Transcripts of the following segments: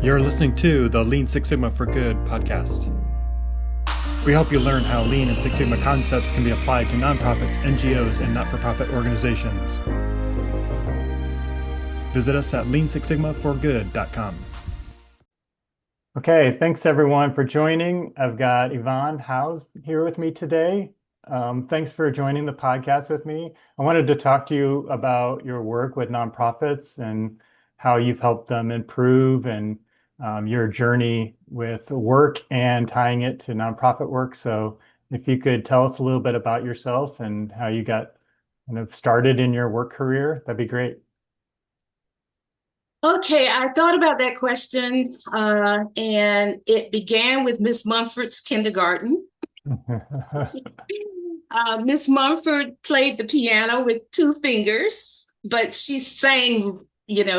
You're listening to the Lean Six Sigma for Good podcast. We help you learn how Lean and Six Sigma concepts can be applied to nonprofits, NGOs, and not-for-profit organizations. Visit us at leansixsigmaforgood.com. Okay, thanks everyone for joining. I've got Yvonne Howze here with me today. Thanks for joining the podcast with me. I wanted to talk to you about your work with nonprofits and how you've helped them improve and your journey with work and tying it to nonprofit work. So if you could tell us a little bit about yourself and how you got kind of started in your work career, that'd be great. Okay, I thought about that question, and it began with Miss Mumford's kindergarten. Miss Mumford played the piano with two fingers, but she sang,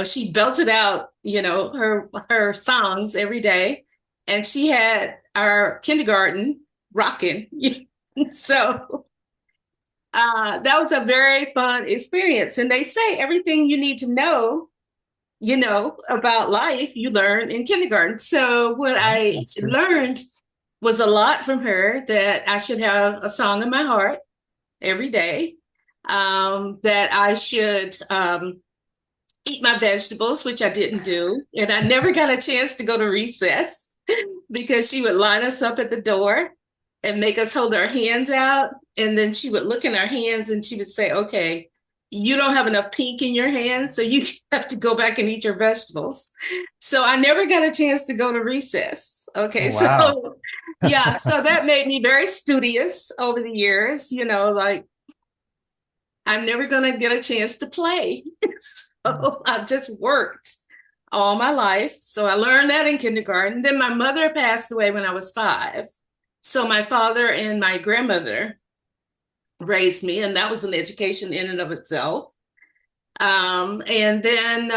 she belted out, her songs every day. And she had our kindergarten rocking. So that was a very fun experience. And they say everything you need to know about life, you learn in kindergarten. So what I learned was a lot from her, that I should have a song in my heart every day, that I should eat my vegetables, which I didn't do. And I never got a chance to go to recess because she would line us up at the door and make us hold our hands out. And then she would look in our hands and she would say, okay, you don't have enough pink in your hands, so you have to go back and eat your vegetables. So I never got a chance to go to recess. Okay, wow. So yeah, so that made me very studious over the years, like I'm never going to get a chance to play. So I just worked all my life. So I learned that in kindergarten. Then my mother passed away when I was 5. So my father and my grandmother raised me, and that was an education in and of itself. And then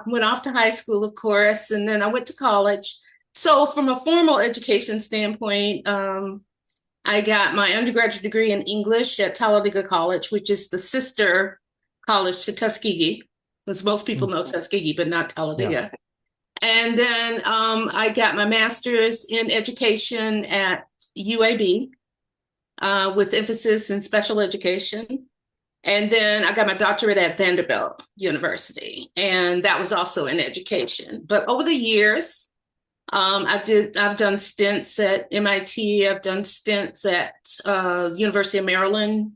went off to high school, of course, and then I went to college. So from a formal education standpoint, I got my undergraduate degree in English at Talladega College, which is the sister college to Tuskegee, because most people know Tuskegee, but not Talladega. Yeah. And then I got my master's in education at UAB, with emphasis in special education. And then I got my doctorate at Vanderbilt University, and that was also in education. But over the years, I've done stints at MIT. I've done stints at University of Maryland,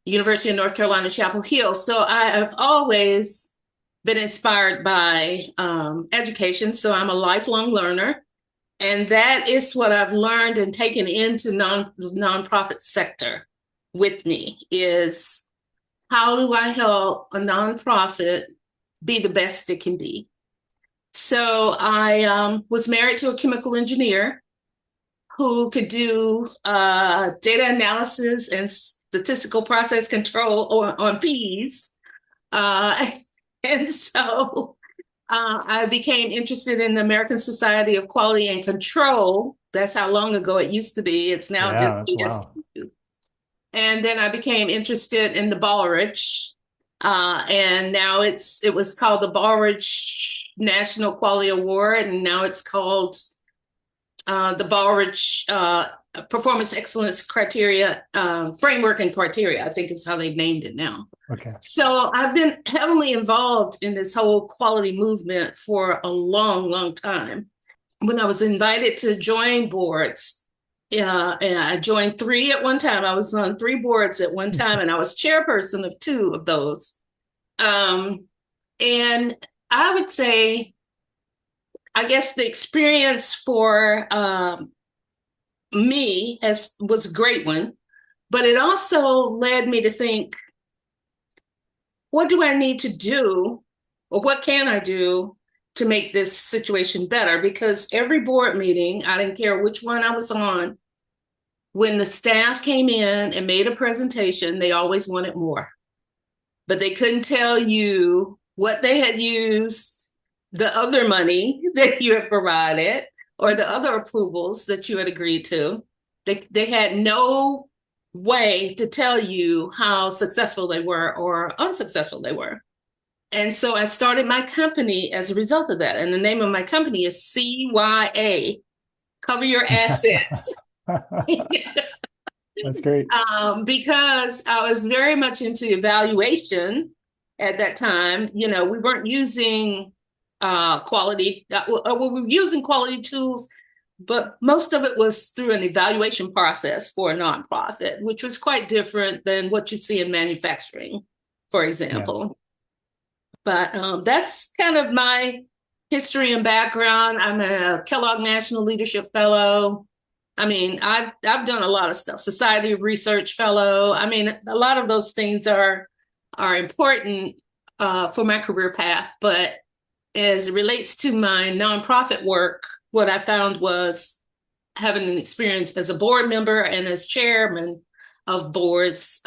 University of North Carolina, Chapel Hill. So I have always been inspired by education. So I'm a lifelong learner. And that is what I've learned and taken into nonprofit sector with me, is how do I help a nonprofit be the best it can be? So I was married to a chemical engineer who could do data analysis and statistical process control on peas. And so I became interested in the American Society of Quality and Control. That's how long ago it used to be. It's now just ESQ. And then I became interested in the Baldrige, and now it was called the Baldrige National Quality Award, and now it's called the Baldrige Performance Excellence Criteria Framework and Criteria, I think is how they've named it now. Okay. So I've been heavily involved in this whole quality movement for a long, long time. When I was invited to join boards, and I joined 3 at one time. I was on 3 boards at one time, and I was chairperson of 2 of those. And I would say, I guess the experience for me was a great one, but it also led me to think, what do I need to do, or what can I do to make this situation better? Because every board meeting, I didn't care which one I was on, when the staff came in and made a presentation, they always wanted more. But they couldn't tell you what they had used the other money that you had provided or the other approvals that you had agreed to. They had no way to tell you how successful they were or unsuccessful they were. And so I started my company as a result of that. And the name of my company is CYA, Cover Your Assets. That's great. Because I was very much into evaluation at that time. You know, we weren't using quality, we were using quality tools, but most of it was through an evaluation process for a nonprofit, which was quite different than what you see in manufacturing, for Yeah. example. But that's kind of my history and background. I'm a Kellogg National Leadership Fellow. I mean, I've done a lot of stuff. Society of Research Fellow. I mean, a lot of those things are important for my career path. But as it relates to my nonprofit work, what I found was having an experience as a board member and as chairman of boards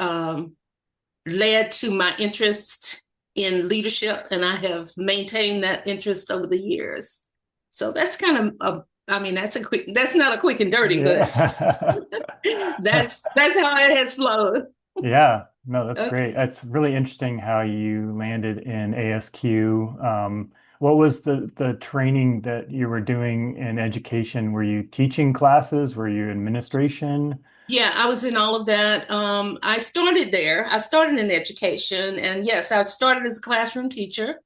led to my interest in leadership, and I have maintained that interest over the years. So that's kind of I mean, that's not a quick and dirty, but Yeah. that's how it has flowed. Yeah. No, that's great. Okay. It's really interesting how you landed in ASQ. What was the training that you were doing in education? Were you teaching classes? Were you administration? Yeah, I was in all of that. I started there. I started in education, and yes, I started as a classroom teacher.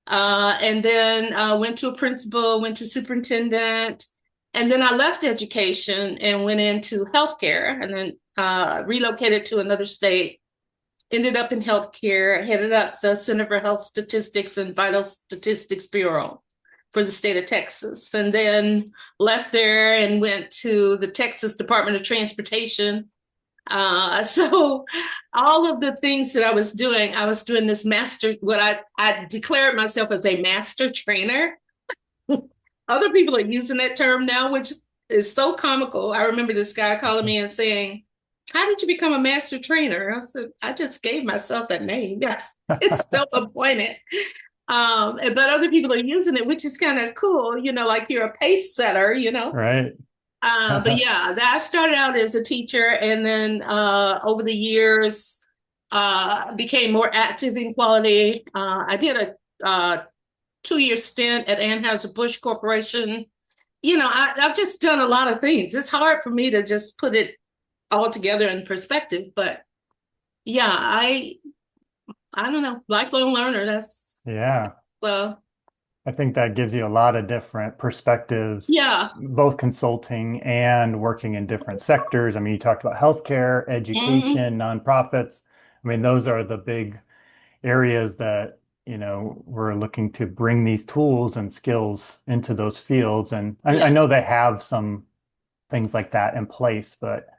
And then went to a principal, went to superintendent, and then I left education and went into healthcare, and then relocated to another state. Ended up in healthcare, headed up the Center for Health Statistics and Vital Statistics Bureau for the state of Texas, and then left there and went to the Texas Department of Transportation. So all of the things that I was doing this master, what I declared myself as a master trainer. Other people are using that term now, which is so comical. I remember this guy calling me and saying, "How did you become a master trainer?" I said, "I just gave myself that name." Yes, it's self-appointed. But other people are using it, which is kind of cool, you know, like you're a pace setter, you know. Right. But yeah, I started out as a teacher, and then over the years became more active in quality. I did a 2 year stint at Anheuser-Busch Corporation. You know, I've just done a lot of things. It's hard for me to just put it all together in perspective, but yeah, I don't know, lifelong learner. That's Yeah. well, I think that gives you a lot of different perspectives, yeah. both consulting and working in different sectors. I mean, you talked about healthcare, Hmm. education, nonprofits. I mean, those are the big areas that, we're looking to bring these tools and skills into those fields. And I Yeah. know they have some things like that in place, but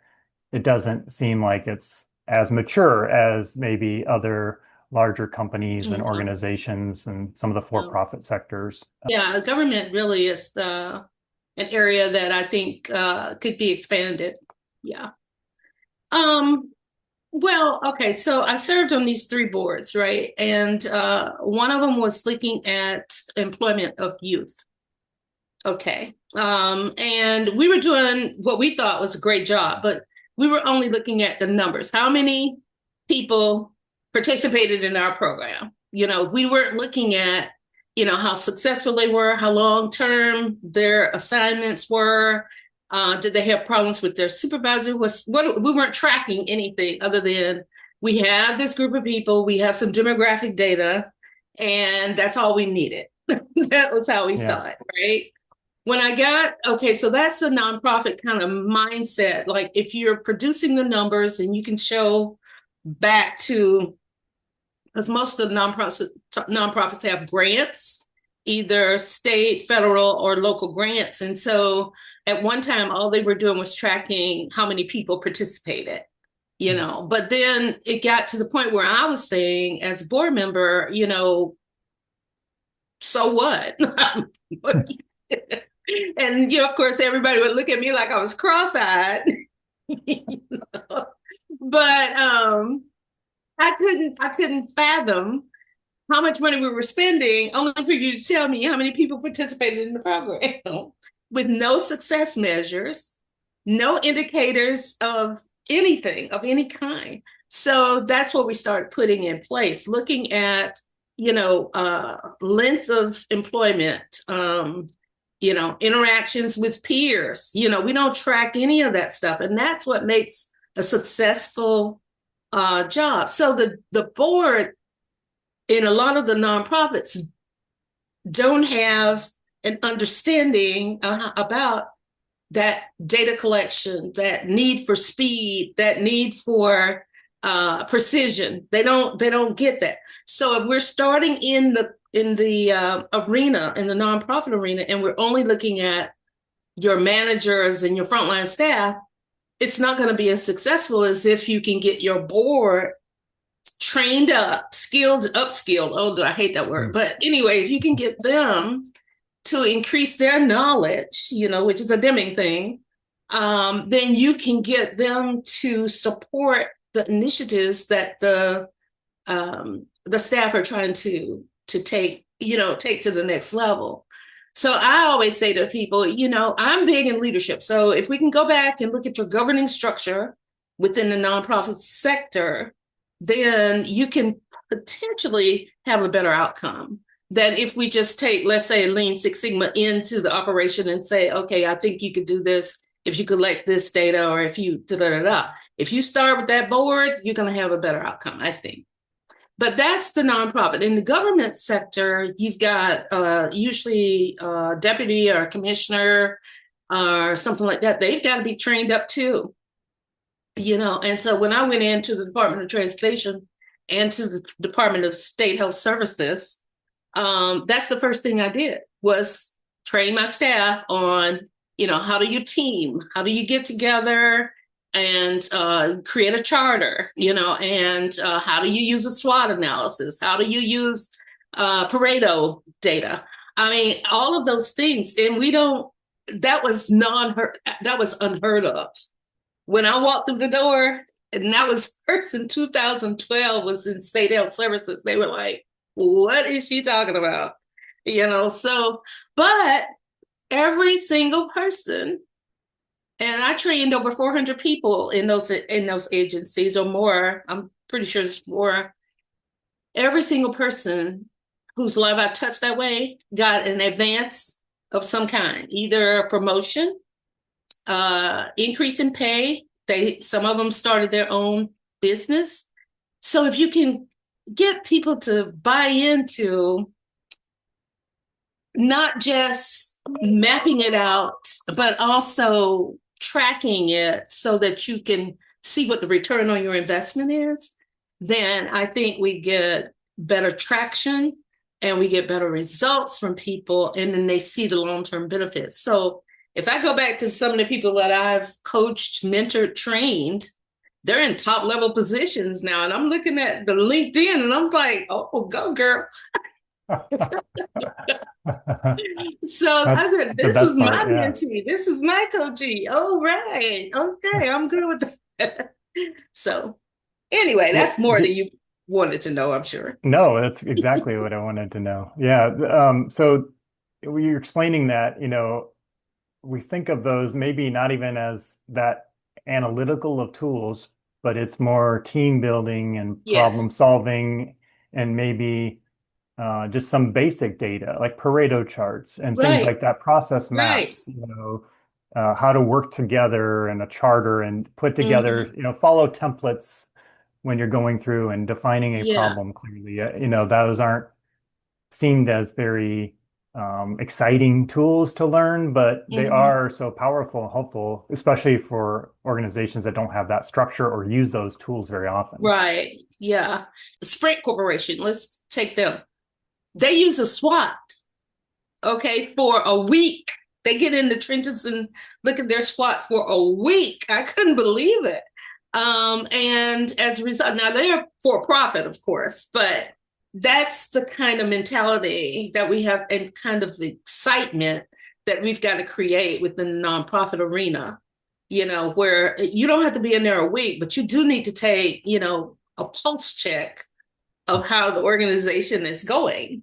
it doesn't seem like it's as mature as maybe other larger companies and No, organizations and some of the no. for-profit sectors. Yeah, government really is an area that I think could be expanded. Yeah. Um, well, okay, so I served on these three boards, right? And one of them was looking at employment of youth. Okay. And we were doing what we thought was a great job, but we were only looking at the numbers. How many people participated in our program? You know, we weren't looking at, you know, how successful they were, how long term their assignments were. Did they have problems with their supervisor? Was what we weren't tracking anything other than we have this group of people, we have some demographic data, and that's all we needed. That was how we Yeah. saw it, right? When I got, okay, so that's a nonprofit kind of mindset. Like if you're producing the numbers and you can show back to, because most of the nonprofits have grants, either state, federal, or local grants. And so at one time, all they were doing was tracking how many people participated, you know. But then it got to the point where I was saying, as a board member, you know, so what? And you know, of course, everybody would look at me like I was cross-eyed. You know? But I couldn't fathom how much money we were spending, only for you to tell me how many people participated in the program with no success measures, no indicators of anything of any kind. So that's what we started putting in place, looking at length of employment, interactions with peers. We don't track any of that stuff. And that's what makes a successful job. So the board in a lot of the nonprofits don't have an understanding about that data collection, that need for speed, that need for precision. They don't get that. So if we're starting in the arena, in the nonprofit arena, and we're only looking at your managers and your frontline staff, it's not going to be as successful as if you can get your board trained up, skilled, upskilled. Oh, I hate that word. But anyway, if you can get them to increase their knowledge, which is a Deming thing, then you can get them to support the initiatives that the staff are trying to take to the next level. So I always say to people, I'm big in leadership. So if we can go back and look at your governing structure within the nonprofit sector, then you can potentially have a better outcome than if we just take, let's say, Lean Six Sigma into the operation and say, okay, I think you could do this if you collect this data, or if you da-da-da-da. If you start with that board, you're going to have a better outcome, I think. But that's the nonprofit. In the government sector, you've got usually a deputy or a commissioner or something like that. They've got to be trained up too. And so when I went into the Department of Transportation and to the Department of State Health Services, that's the first thing I did was train my staff on, how do you team? How do you get together and create a charter, and how do you use a SWOT analysis? How do you use Pareto data? I mean, all of those things. And that was unheard of. When I walked through the door, and that was first in 2012, was in State Health Services, they were like, what is she talking about? But every single person, and I trained over 400 people in those agencies or more. I'm pretty sure it's more. Every single person whose life I touched that way got an advance of some kind, either a promotion, increase in pay. Some of them started their own business. So if you can get people to buy into not just mapping it out, but also tracking it so that you can see what the return on your investment is, then I think we get better traction and we get better results from people, and then they see the long-term benefits. So if I go back to some of the people that I've coached, mentored, trained, they're in top level positions now. And I'm looking at the LinkedIn and I'm like, oh, go girl. So I said, this is my mentee. This is my coachee. Oh, right. Okay, I'm good with that. So anyway, that's more than you wanted to know, I'm sure. No, that's exactly what I wanted to know. Yeah. So you're explaining that, we think of those maybe not even as that analytical of tools, but it's more team building and problem solving, and maybe just some basic data like Pareto charts and things like that, process maps, how to work together in a charter and put together, follow templates when you're going through and defining a problem clearly. Those aren't seemed as very exciting tools to learn, but they are so powerful and helpful, especially for organizations that don't have that structure or use those tools very often. Right. Yeah. The Sprint Corporation, let's take them. They use a SWOT, for a week. They get in the trenches and look at their SWOT for a week. I couldn't believe it. And as a result, now they're for profit, of course, but that's the kind of mentality that we have and kind of excitement that we've got to create within the nonprofit arena, where you don't have to be in there a week, but you do need to take, a pulse check of how the organization is going.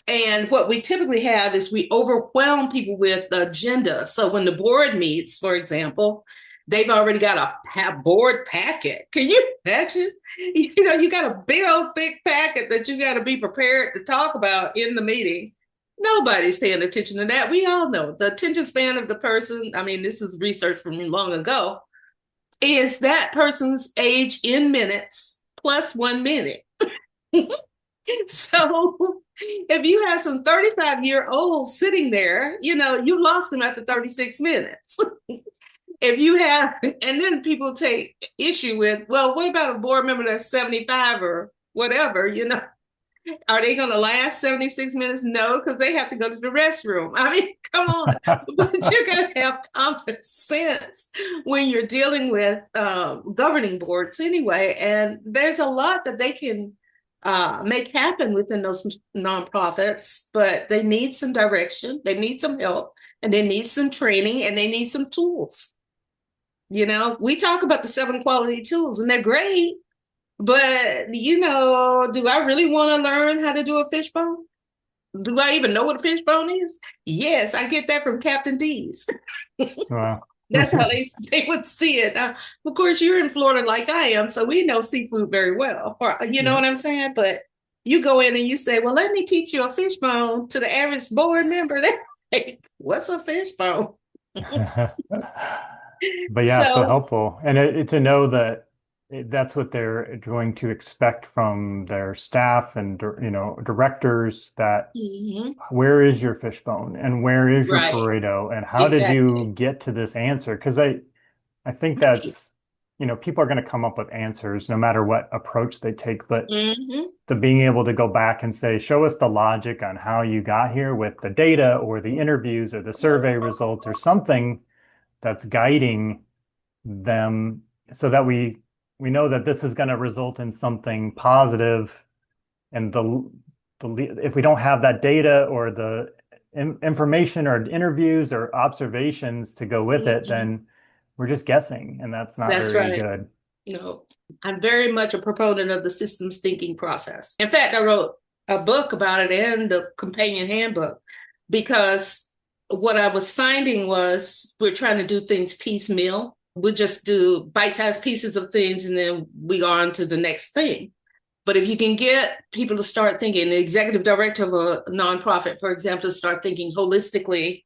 And what we typically have is we overwhelm people with the agenda. So when the board meets, for example, They've already got a board packet. Can you imagine? You got a big old thick packet that you got to be prepared to talk about in the meeting. Nobody's paying attention to that. We all know the attention span of the person. I mean, this is research from long ago. Is that person's age in minutes plus 1 minute? So if you have some 35-year-olds sitting there, you lost them after 36 minutes. If you have, and then people take issue with, well, what about a board member that's 75 or whatever, Are they going to last 76 minutes? No, because they have to go to the restroom. I mean, come on. But you're going to have common sense when you're dealing with governing boards anyway. And there's a lot that they can make happen within those nonprofits, but they need some direction, they need some help, and they need some training, and they need some tools. We talk about the 7 quality tools, and they're great. But, do I really want to learn how to do a fishbone? Do I even know what a fishbone is? Yes, I get that from Captain D's. Wow. That's how they would see it. Of course, you're in Florida like I am, so we know seafood very well. Or, you know what I'm saying? But you go in and you say, well, let me teach you a fishbone to the average board member. They're like, what's a fishbone? But yeah, so helpful. And to know that that's what they're going to expect from their staff and, directors, that where is your fishbone and where is your Pareto and how did you get to this answer? Because I think that's, people are going to come up with answers no matter what approach they take, but the being able to go back and say, show us the logic on how you got here with the data or the interviews or the survey results or something that's guiding them so that we know that this is going to result in something positive. And if we don't have that data or the information or interviews or observations to go with it, then we're just guessing, and that's not very good. No, I'm very much a proponent of the systems thinking process. In fact, I wrote a book about it and the companion handbook, because what I was finding was we're trying to do things piecemeal. We just do bite-sized pieces of things and then we go on to the next thing. But if you can get people to start thinking, the executive director of a nonprofit, for example, to start thinking holistically,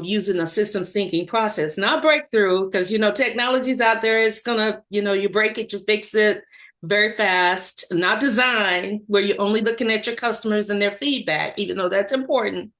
using a systems thinking process, not breakthrough, because, technology's out there. It's going to, you break it, you fix it very fast, not design where you're only looking at your customers and their feedback, even though that's important,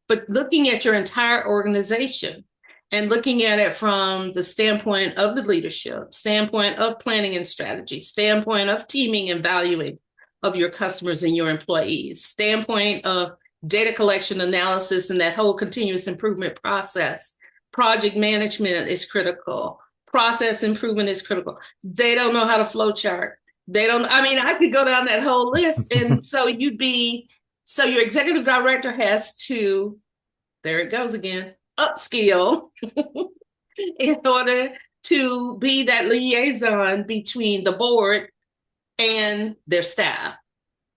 but looking at your entire organization and looking at it from the standpoint of the leadership, standpoint of planning and strategy, standpoint of teaming and valuing of your customers and your employees, standpoint of data collection, analysis, and that whole continuous improvement process. Project management is critical. Process improvement is critical. They don't know how to flow chart. I could go down that whole list. And so your executive director has to, there it goes again, upskill in order to be that liaison between the board and their staff.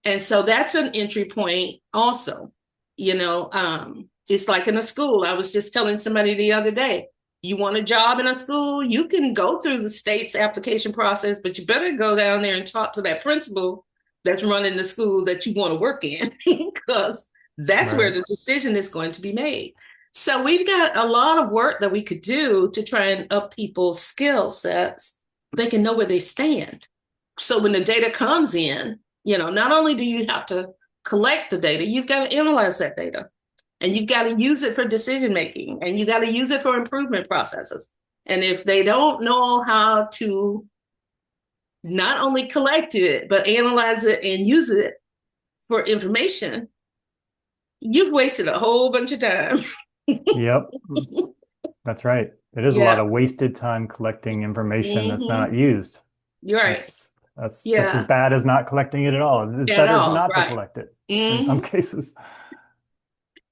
And so that's an entry point also. It's like in a school. I was just telling somebody the other day, you want a job in a school, you can go through the state's application process, but you better go down there and talk to that principal that's running the school that you want to work in, because that's where the decision is going to be made. So we've got a lot of work that we could do to try and up people's skill sets. They can know where they stand. So when the data comes in, not only do you have to collect the data, you've got to analyze that data, and you've got to use it for decision making, and you got to use it for improvement processes. And if they don't know how to not only collect it, but analyze it and use it for information, you've wasted a whole bunch of time. Yep. That's right. It is a lot of wasted time collecting information that's not used. You're right. That's just as bad as not collecting it at all. It's better not to collect it in some cases.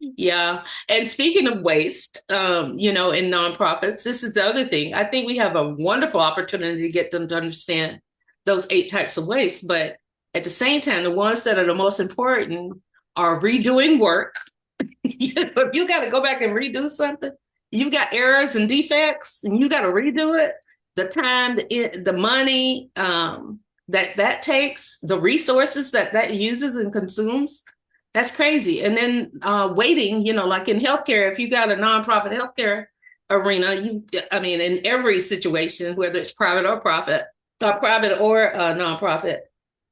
Yeah. And speaking of waste, in nonprofits, this is the other thing. I think we have a wonderful opportunity to get them to understand those 8 types of waste. But at the same time, the ones that are the most important are redoing work. If you got to go back and redo something, you've got errors and defects and you got to redo it, the time, the money that takes, the resources that uses and consumes, that's crazy. And then waiting, like in healthcare, if you got a nonprofit healthcare arena, I mean, in every situation, whether it's private or private or nonprofit,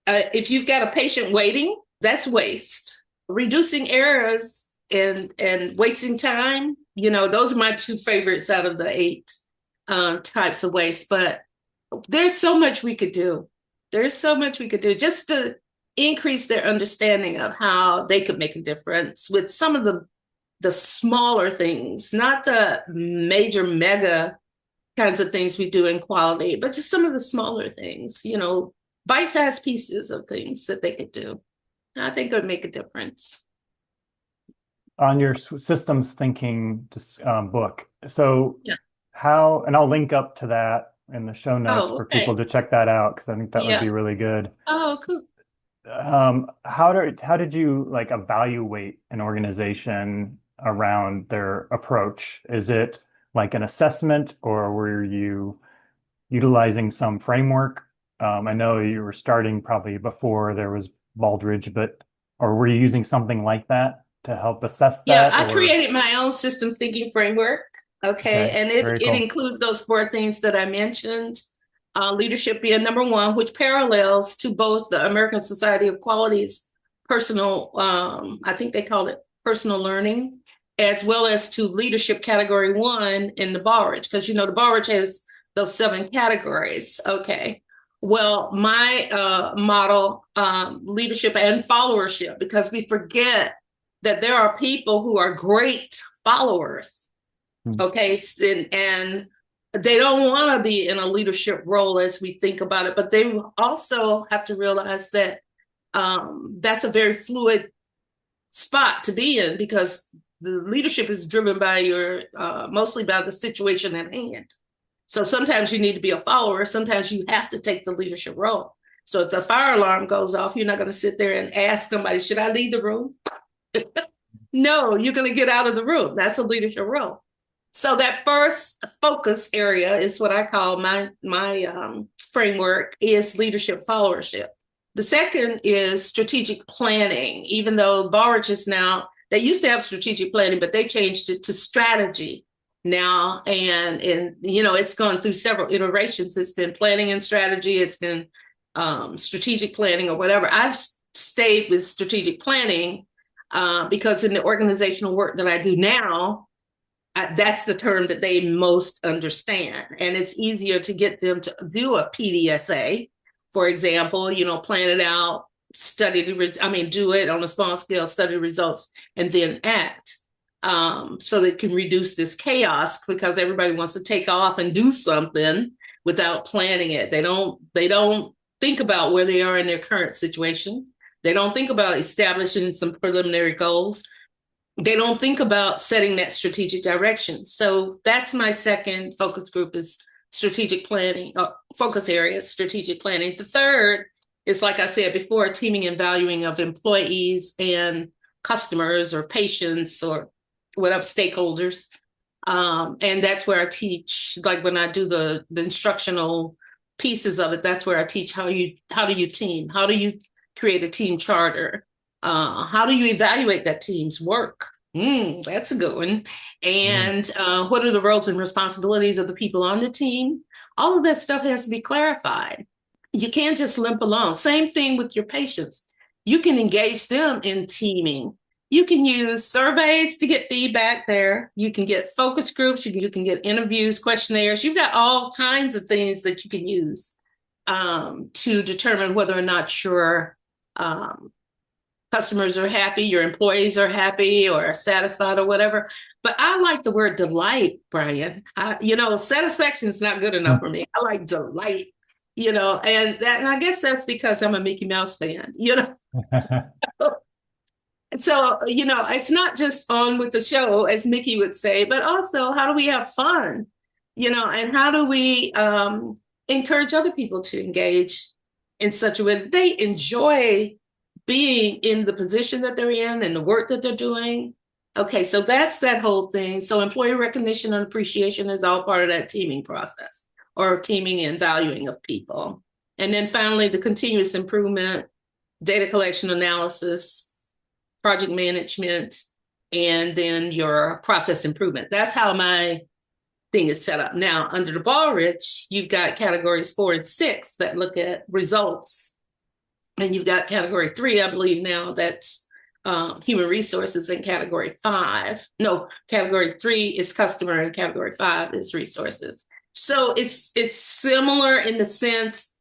if you've got a patient waiting, that's waste. Reducing errors and wasting time, those are my two favorites out of the eight types of waste. But there's so much we could do. There's so much we could do just to increase their understanding of how they could make a difference with some of the smaller things, not the major mega kinds of things we do in quality, but just some of the smaller things, bite-sized pieces of things that they could do. I think it would make a difference. On your systems thinking book. So Yeah. and I'll link up to that in the show notes Oh, for okay. people to check that out, because I think that would be Yeah. really good. Oh, cool. How did you like evaluate an organization around their approach? Is it like an assessment, or were you utilizing some framework? I know you were starting probably before there was Baldrige, or were you using something like that to help assess Yeah, that? I Or created my own systems thinking framework. Okay. okay, And very it cool. includes those four things that I mentioned. Leadership being number one, which parallels to both the American Society of Quality's personal, I think they call it personal learning, as well as to leadership category one in the Baldrige, because the Baldrige has those 7 categories. Okay. Well, my model, leadership and followership, because we forget that there are people who are great followers. Hmm. Okay. And they don't want to be in a leadership role as we think about it, but they also have to realize that that's a very fluid spot to be in, because the leadership is driven by mostly by the situation at hand. So sometimes you need to be a follower. Sometimes you have to take the leadership role. So if the fire alarm goes off, you're not going to sit there and ask somebody, should I leave the room? No, you're going to get out of the room. That's a leadership role. So that first focus area is what I call my framework is leadership followership. The second is strategic planning, even though Baldrige is now, they used to have strategic planning, but they changed it to strategy now. And it's gone through several iterations. It's been planning and strategy. It's been strategic planning or whatever. I've stayed with strategic planning because in the organizational work that I do now, that's the term that they most understand. And it's easier to get them to do a PDSA, for example, plan it out, do it on a small scale, study results, and then act. So they can reduce this chaos, because everybody wants to take off and do something without planning it. They don't think about where they are in their current situation. They don't think about establishing some preliminary goals. They don't think about setting that strategic direction. So that's my second focus group is strategic planning, focus area, strategic planning. The third is, like I said before, teaming and valuing of employees and customers or patients or whatever stakeholders. And that's where I teach, like when I do the instructional pieces of it, that's where I teach how do you team? How do you create a team charter? How do you evaluate that team's work? That's a good one. And what are the roles and responsibilities of the people on the team? All of that stuff has to be clarified. You can't just limp along. Same thing with your patients. You can engage them in teaming. You can use surveys to get feedback there. You can get focus groups. You can get interviews, questionnaires. You've got all kinds of things that you can use to determine whether or not your customers are happy, your employees are happy or satisfied or whatever. But I like the word delight, Brian. Satisfaction is not good enough for me. I like delight, and I guess that's because I'm a Mickey Mouse fan, So, it's not just on with the show, as Mickey would say, but also how do we have fun, and how do we encourage other people to engage in such a way that they enjoy being in the position that they're in and the work that they're doing. Okay, so that's that whole thing. So employee recognition and appreciation is all part of that teaming process or teaming and valuing of people. And then finally, the continuous improvement, data collection analysis, project management, and then your process improvement. That's how my thing is set up. Now, under the Baldrige, you've got categories 4 and 6 that look at results. And you've got category 3, I believe now, that's human resources, in category 5. No, category 3 is customer and category 5 is resources. So it's similar in the sense,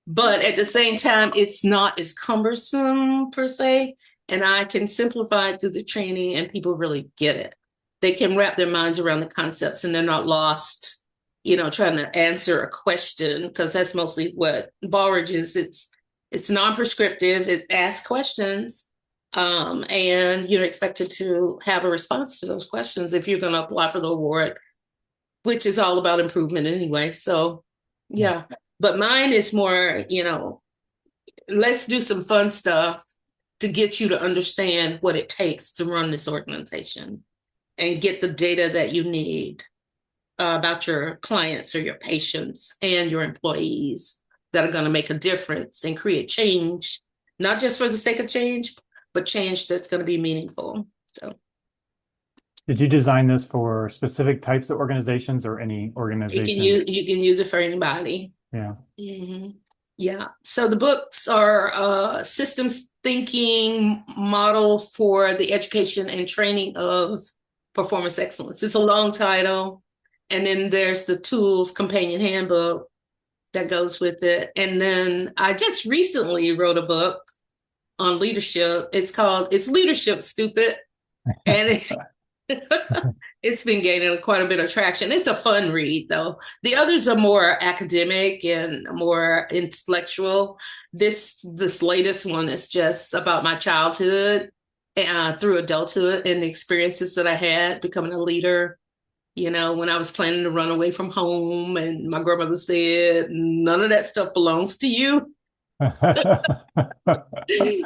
but at the same time, it's not as cumbersome per se. And I can simplify it through the training and people really get it. They can wrap their minds around the concepts and they're not lost, trying to answer a question, because that's mostly what Baldrige is. It's non-prescriptive, it asks questions, and you're expected to have a response to those questions if you're going to apply for the award, which is all about improvement anyway. So, yeah. But mine is more, let's do some fun stuff to get you to understand what it takes to run this organization and get the data that you need about your clients or your patients and your employees that are going to make a difference and create change, not just for the sake of change, but change that's going to be meaningful. So, Did you design this for specific types of organizations or any organization? you can use it for anybody. Yeah. Mm-hmm. Yeah. So the books are systems thinking model for the education and training of performance excellence. It's a long title. And then there's the tools companion handbook that goes with it. And then I just recently wrote a book on leadership. It's Leadership Stupid. And it's been gaining quite a bit of traction. It's a fun read, though. The others are more academic and more intellectual. This latest one is just about my childhood through adulthood and the experiences that I had becoming a leader. When I was planning to run away from home, and my grandmother said, none of that stuff belongs to you.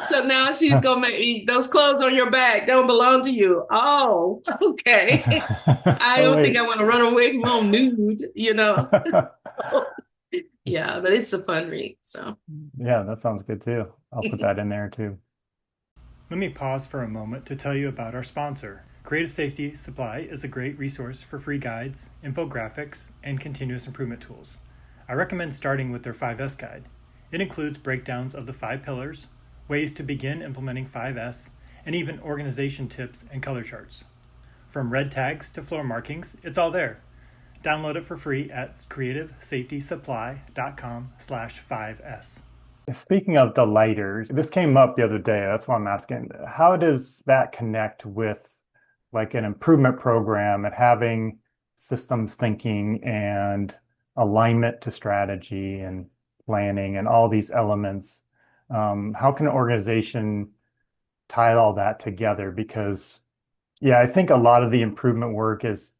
So now she's gonna make me, those clothes on your back don't belong to you. Oh, okay. I Oh, don't think wait. I want to run away from home nude. Yeah, but it's a fun read. So Yeah, that sounds good too. I'll put that in there too. Let me pause for a moment to tell you about our sponsor. Creative Safety Supply is a great resource for free guides, infographics, and continuous improvement tools. I recommend starting with their 5S guide. It includes breakdowns of the 5 pillars, ways to begin implementing 5S, and even organization tips and color charts. From red tags to floor markings, it's all there. Download it for free at creativesafetysupply.com/5S. Speaking of delighters, this came up the other day. That's why I'm asking. How does that connect with like an improvement program and having systems thinking and alignment to strategy and planning and all these elements? How can an organization tie all that together? Because, yeah, I think a lot of the improvement work is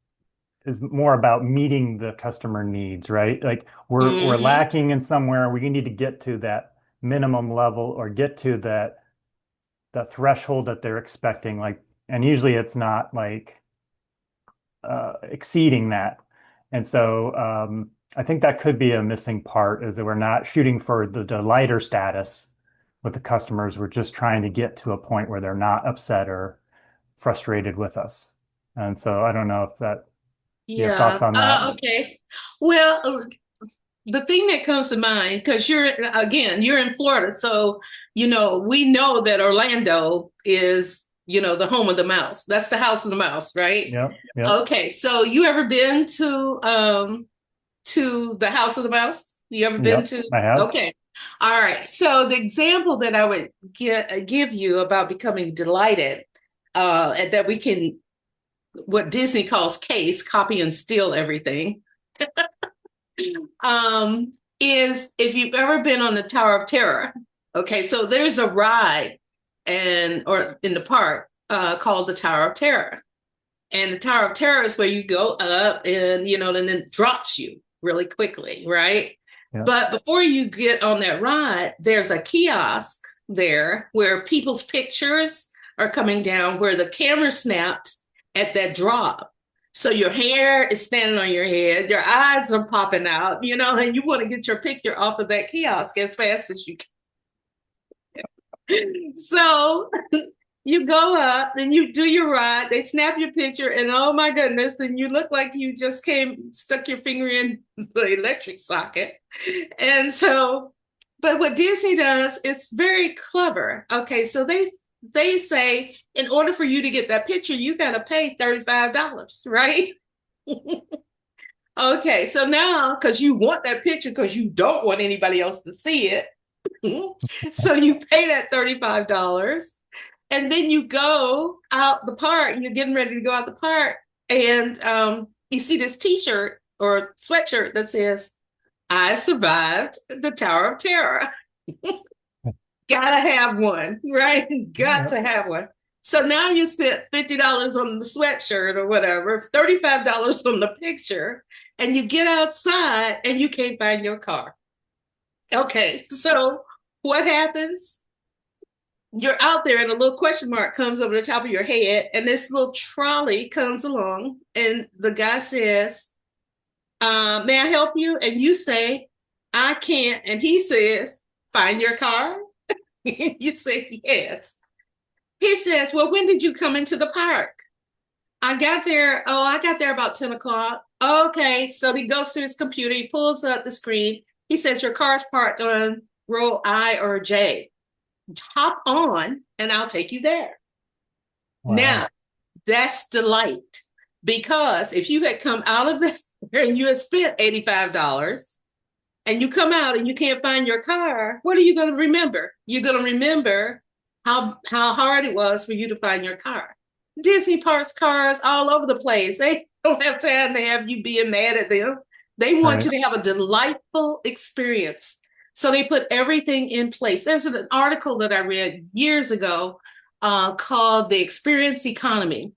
more about meeting the customer needs, right? Like we're lacking in somewhere. We need to get to that minimum level or get to that threshold that they're expecting. Like, and usually it's not like exceeding that. And so I think that could be a missing part, is that we're not shooting for the delighter status with the customers. We're just trying to get to a point where they're not upset or frustrated with us. And so I don't know if that you have yeah. thoughts on that. Okay. Well, the thing that comes to mind, because you're in Florida, so we know that Orlando is the home of the mouse. That's the house of the mouse, right? Yep, yep, Okay, so you ever been to the house of the mouse? You ever been yep, to? I have. Okay, all right. So the example that I would give you about becoming delighted, and that we can, what Disney calls copy and steal everything. Is if you've ever been on the Tower of Terror. Okay, so there's a ride or in the park called the Tower of Terror. And the Tower of Terror is where you go up and and it drops you really quickly, right? Yep. But before you get on that ride, there's a kiosk there where people's pictures are coming down where the camera snapped at that drop. So your hair is standing on your head, your eyes are popping out, and you want to get your picture off of that kiosk as fast as you can. So you go up and you do your ride, they snap your picture, and oh my goodness, and you look like you just stuck your finger in the electric socket. And so, but what Disney does, it's very clever. Okay, so they say in order for you to get that picture, you got to pay $35, right? Okay, so now because you want that picture because you don't want anybody else to see it, so you pay that $35, and then you go out the park. You're getting ready to go out the park, and you see this T-shirt or sweatshirt that says, "I survived the Tower of Terror." Gotta have one, right? Got to have one. So now you spent $50 on the sweatshirt or whatever, $35 on the picture, and you get outside and you can't find your car. Okay, so what happens? You're out there and a little question mark comes over the top of your head, and this little trolley comes along, and the guy says, may I help you? And you say, I can't. And he says, find your car? You say, yes. He says, well, when did you come into the park? I got there about 10 o'clock. Okay, so he goes to his computer, he pulls up the screen. He says, your car's parked on row I or J. Hop on and I'll take you there. Wow. Now, that's delight, because if you had come out of there and you had spent $85 and you come out and you can't find your car, what are you going to remember? You're going to remember how hard it was for you to find your car. Disney parks cars all over the place. They don't have time to have you being mad at them. They want you to have a delightful experience. So they put everything in place. There's an article that I read years ago called The Experience Economy.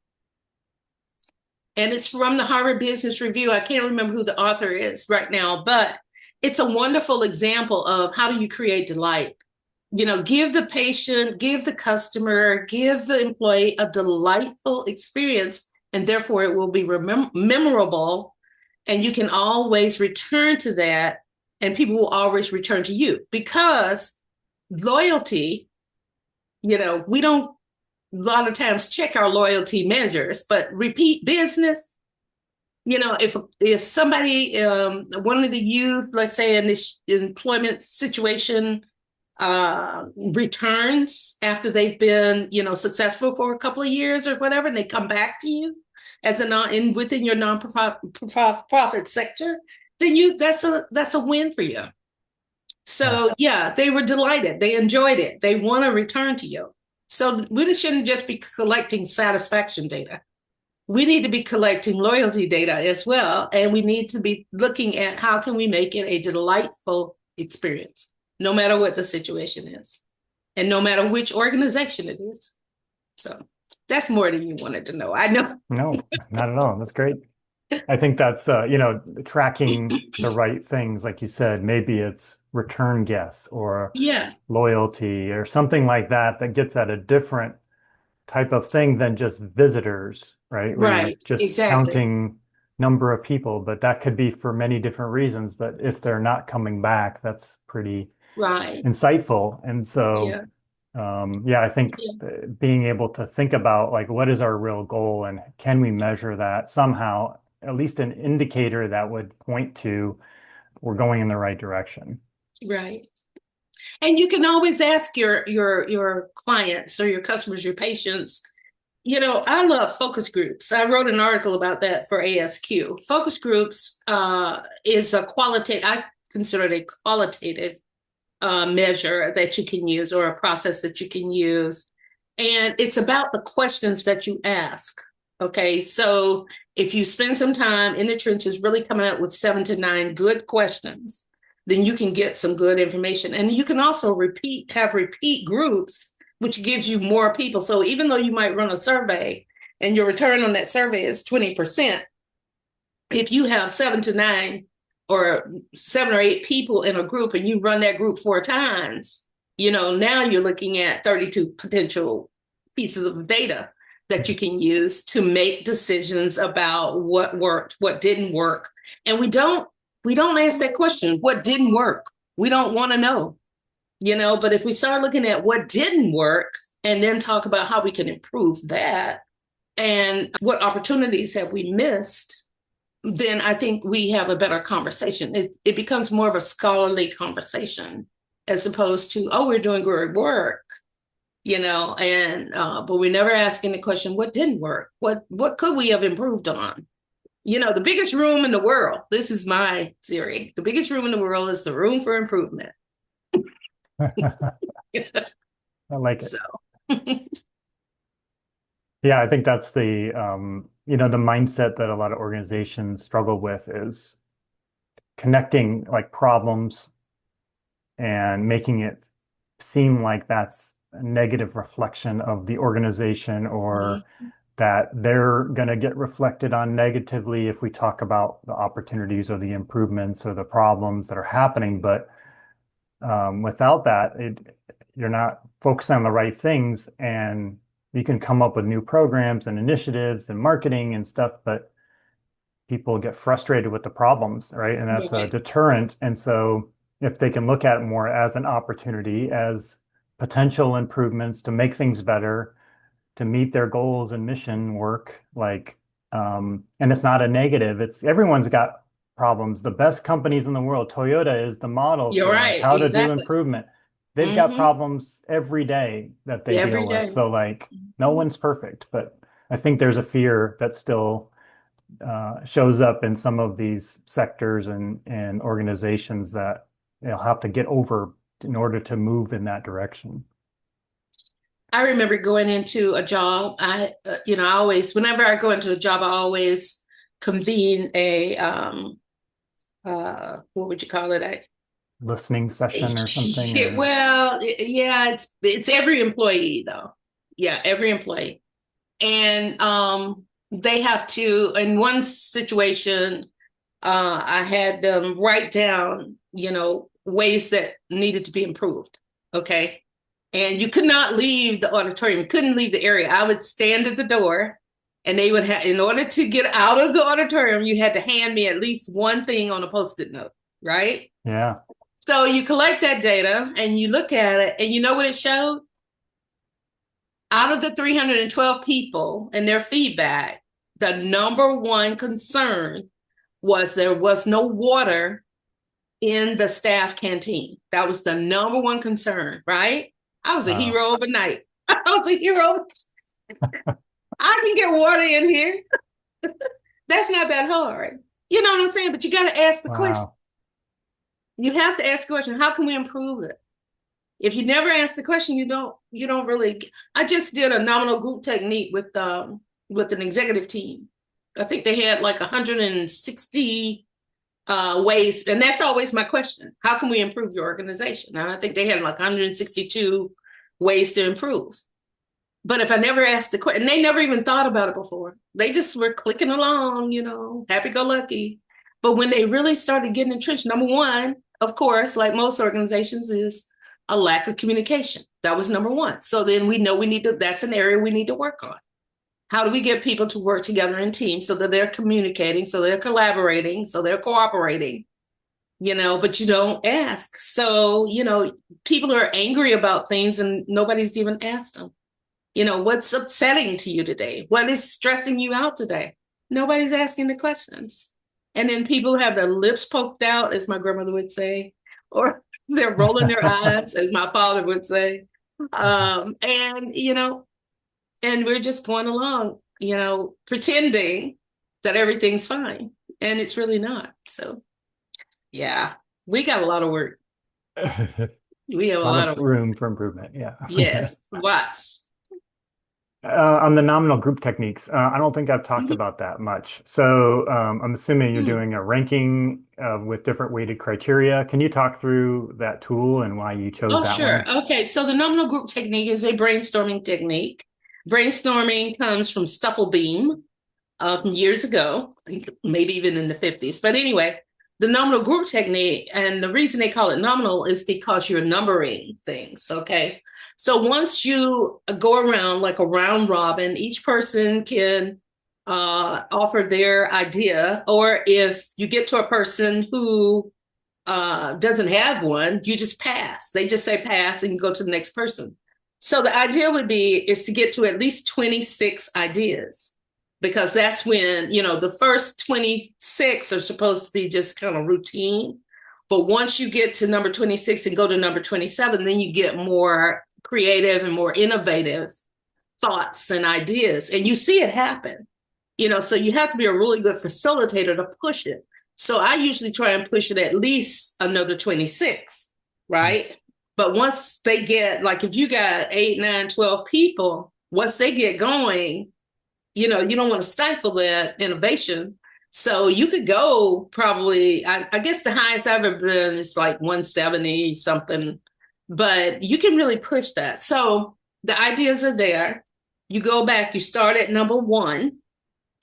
And it's from the Harvard Business Review. I can't remember who the author is right now, but it's a wonderful example of how do you create delight. Give the patient, give the customer, give the employee a delightful experience, and therefore it will be memorable, and you can always return to that, and people will always return to you, because loyalty, we don't a lot of times check our loyalty measures, but repeat business, if somebody wanted to use, let's say in this employment situation, returns after they've been, successful for a couple of years or whatever, and they come back to you as within your non-profit sector, then that's a win for you. So yeah, they were delighted. They enjoyed it. They want to return to you. So we shouldn't just be collecting satisfaction data. We need to be collecting loyalty data as well. And we need to be looking at how can we make it a delightful experience, no matter what the situation is, and no matter which organization it is. So that's more than you wanted to know. I know. No, not at all. That's great. I think that's, tracking the right things. Like you said, maybe it's return guests or loyalty or something like that gets at a different type of thing than just visitors, right? Right. Just exactly. Counting number of people, but that could be for many different reasons. But if they're not coming back, that's pretty insightful. And so, I think being able to think about like, what is our real goal and can we measure that somehow, at least an indicator that would point to we're going in the right direction. Right. And you can always ask your clients or your customers, your patients, I love focus groups. I wrote an article about that for ASQ. Focus groups is I consider it a qualitative measure that you can use, or a process that you can use. And it's about the questions that you ask. Okay, so if you spend some time in the trenches really coming up with 7 to 9 good questions, then you can get some good information. And you can also have repeat groups, which gives you more people. So even though you might run a survey and your return on that survey is 20%, if you have 7 to 9 or 7 or 8 people in a group and you run that group 4 times, now you're looking at 32 potential pieces of data that you can use to make decisions about what worked, what didn't work. And we don't ask that question, what didn't work? We don't want to know, but if we start looking at what didn't work and then talk about how we can improve that and what opportunities have we missed, then I think we have a better conversation. It becomes more of a scholarly conversation as opposed to, oh, we're doing great work, but we're never asking the question, what didn't work? What could we have improved on? The biggest room in the world, this is my theory, the biggest room in the world is the room for improvement. I like it. So. Yeah, I think that's the mindset that a lot of organizations struggle with is connecting like problems and making it seem like that's a negative reflection of the organization or that they're going to get reflected on negatively if we talk about the opportunities or the improvements or the problems that are happening. But without that, you're not focusing on the right things, and you can come up with new programs and initiatives and marketing and stuff, but people get frustrated with the problems, right? And that's a deterrent. And so if they can look at it more as an opportunity, as potential improvements to make things better, to meet their goals and mission work, and it's not a negative. It's everyone's got problems. The best companies in the world, Toyota is the model You're for like right, how to do exactly. improvement. They've got problems every day that they deal Every with. day. So like no one's perfect, but I think there's a fear that still shows up in some of these sectors and organizations that they'll have to get over in order to move in that direction. I remember going into a job. Whenever I go into a job, I always convene what would you call it? Listening session or something, or Well, yeah, it's every employee though. Yeah, every employee. And they have to, in one situation, I had them write down, ways that needed to be improved. Okay. And you could not leave the auditorium, couldn't leave the area. I would stand at the door and they would have, in order to get out of the auditorium, you had to hand me at least one thing on a Post-it note, right? yeah. So you collect that data and you look at it and you know what it showed? Out of the 312 people and their feedback, the number one concern was there was no water in the staff canteen. That was the number one concern, right? I was a hero overnight. I was a hero. I can get water in here. That's not that hard. You know what I'm saying? But you got to ask the question. You have to ask the question, how can we improve it? If you never ask the question, you don't really. I just did a nominal group technique with an executive team. I think they had like 160 ways, and that's always my question. How can we improve your organization? Now, I think they had like 162 ways to improve. But if I never asked the question, and they never even thought about it before, they just were clicking along, happy-go-lucky. But when they really started getting entrenched, number one, of course, like most organizations, is a lack of communication. That was number one. So then we know that's an area we need to work on. How do we get people to work together in teams so that they're communicating, so they're collaborating, so they're cooperating, but you don't ask. So, people are angry about things and nobody's even asked them. What's upsetting to you today? What is stressing you out today? Nobody's asking the questions. And then people have their lips poked out, as my grandmother would say, or they're rolling their eyes, as my father would say. And we're just going along, pretending that everything's fine. And it's really not. So, yeah, we got a lot of work. We have a lot of room for improvement. Yeah. Yes. Lots. On the nominal group techniques, I don't think I've talked about that much. So I'm assuming you're doing a ranking with different weighted criteria. Can you talk through that tool and why you chose that sure. one? Okay. So the nominal group technique is a brainstorming technique. Brainstorming comes from Stufflebeam from years ago, maybe even in the 50s. But anyway, the nominal group technique, and the reason they call it nominal is because you're numbering things. Okay. So once you go around like a round robin, each person can offer their idea, or if you get to a person who doesn't have one, you just pass. They just say pass and you go to the next person. So the idea would be is to get to at least 26 ideas, because that's when, the first 26 are supposed to be just kind of routine. But once you get to number 26 and go to number 27, then you get more creative and more innovative thoughts and ideas. And you see it happen, so you have to be a really good facilitator to push it. So I usually try and push it at least another 26, right? But once they get, like if you got 8, 9, 12 people, once they get going, you don't want to stifle that innovation. So you could go probably, I guess the highest I've ever been is like 170 something, but you can really push that. So the ideas are there. You go back, you start at number 1,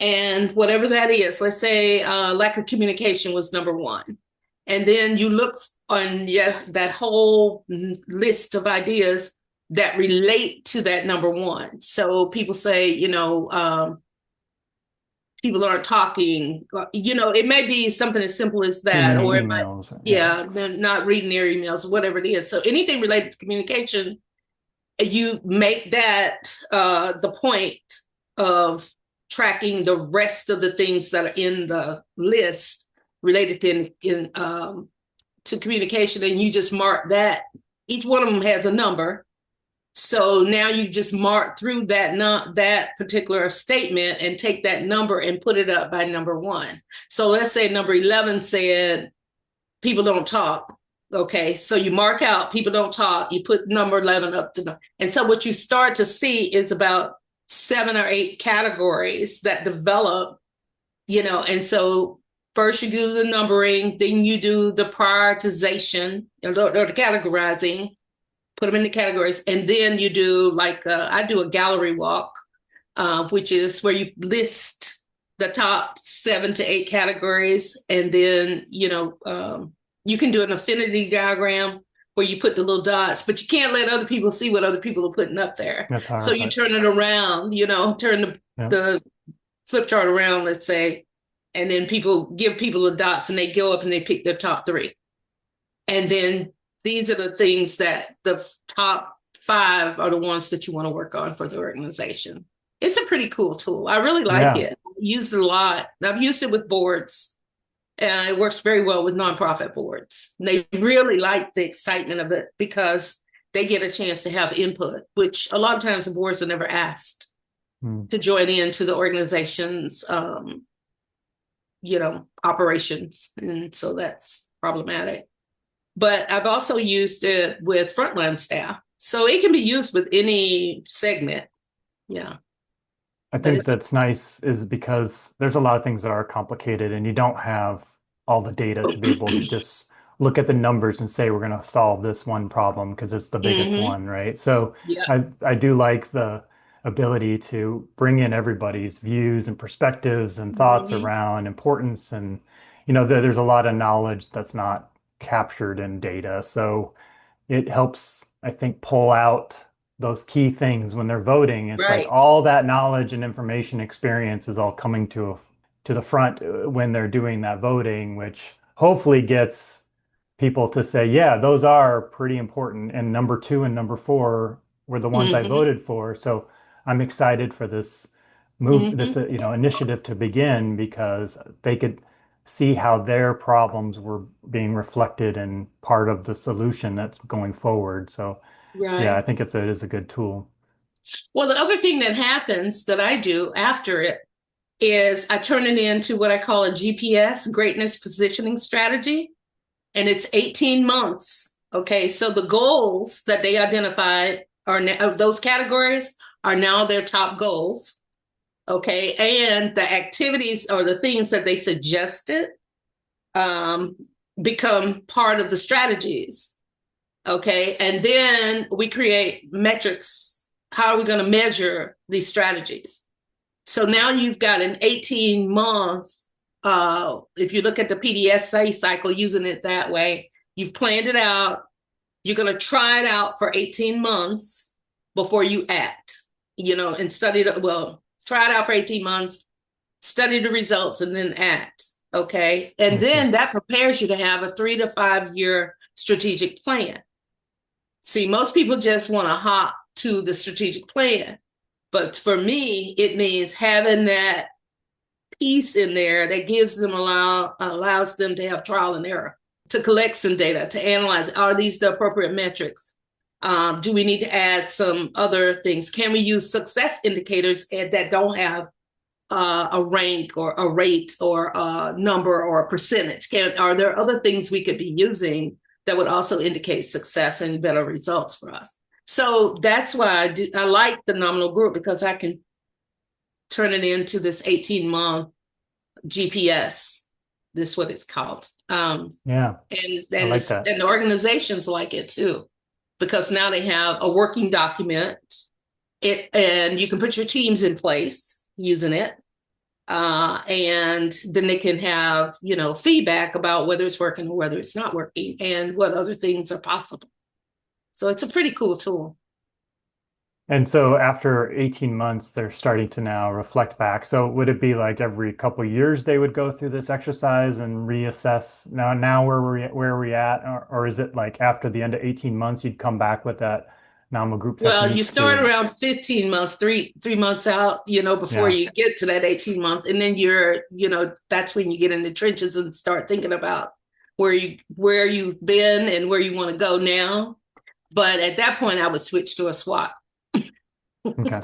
and whatever that is, let's say lack of communication was number 1. And then you look on that whole list of ideas that relate to that number 1. So people say, people aren't talking, it may be something as simple as that, Reading or it might, emails. they're not reading their emails, whatever it is. So anything related to communication, you make that the point of tracking the rest of the things that are in the list related to communication, and you just mark that. Each one of them has a number. So now you just mark through that particular statement and take that number and put it up by number 1. So let's say number 11 said, people don't talk. Okay, so you mark out people don't talk, you put number 11 up to, and so what you start to see is about 7 or 8 categories that develop, and so first you do the numbering, then you do the prioritization or the categorizing, put them in the categories, and then you do like I do a gallery walk, which is where you list the top 7 to 8 categories, and then you can do an affinity diagram where you put the little dots, but you can't let other people see what other people are putting up there. That's hard, So you turn it around, turn the flip chart around, let's say, and then give people the dots and they go up and they pick their top 3. And then these are the things that the top 5 are the ones that you want to work on for the organization. It's a pretty cool tool. I really like it. I use it a lot. I've used it with boards. And it works very well with nonprofit boards. They really like the excitement of it because they get a chance to have input, which a lot of times the boards are never asked to join into the organization's, operations. And so that's problematic. But I've also used it with frontline staff. So it can be used with any segment. Yeah. I think that's nice is because there's a lot of things that are complicated and you don't have all the data to be able to just look at the numbers and say we're going to solve this one problem because it's the biggest one, right? So I do like the ability to bring in everybody's views and perspectives and thoughts around importance, and there's a lot of knowledge that's not captured in data. So it helps, I think, pull out those key things when they're voting. It's like all that knowledge and information experience is all coming to the front when they're doing that voting, which hopefully gets people to say, yeah, those are pretty important. And number 2 and number 4 were the ones I voted for. So I'm excited for this initiative to begin because they could see how their problems were being reflected in part of the solution that's going forward. So yeah, I think it is a good tool. Well, the other thing that happens that I do after it is I turn it into what I call a GPS, Greatness Positioning Strategy. And it's 18 months. Okay, so the goals that they identified are those categories are now their top goals. Okay, and the activities or the things that they suggested become part of the strategies. Okay, and then we create metrics. How are we going to measure these strategies? So now you've got an 18-month, if you look at the PDSA cycle, using it that way, you've planned it out, You're going to try it out for 18 months before you act, and try it out for 18 months, study the results, and then act. Okay. And I see. then that prepares you to have a 3 to 5 year strategic plan. See, most people just want to hop to the strategic plan. But for me, it means having that piece in there that allows them to have trial and error, to collect some data, to analyze, are these the appropriate metrics? Do we need to add some other things? Can we use success indicators that don't have a rank or a rate or a number or a percentage? Are there other things we could be using that would also indicate success and better results for us? So that's why I like the nominal group, because I can turn it into this 18-month GPS. This is what it's called. Yeah, And I and like it's that. and the organizations like it too, because now they have a working document. And you can put your teams in place using it. And then they can have, feedback about whether it's working or whether it's not working and what other things are possible. So it's a pretty cool tool. And so after 18 months, they're starting to now reflect back. So would it be like every couple of years they would go through this exercise and reassess now where are we at? Or is it like after the end of 18 months, you'd come back with that nominal group Well, you techniques start to, around 15 months, three months out, before yeah. you get to that 18 months. And then that's when you get in the trenches and start thinking about where you've been and where you want to go now. But at that point, I would switch to a SWOT. Okay.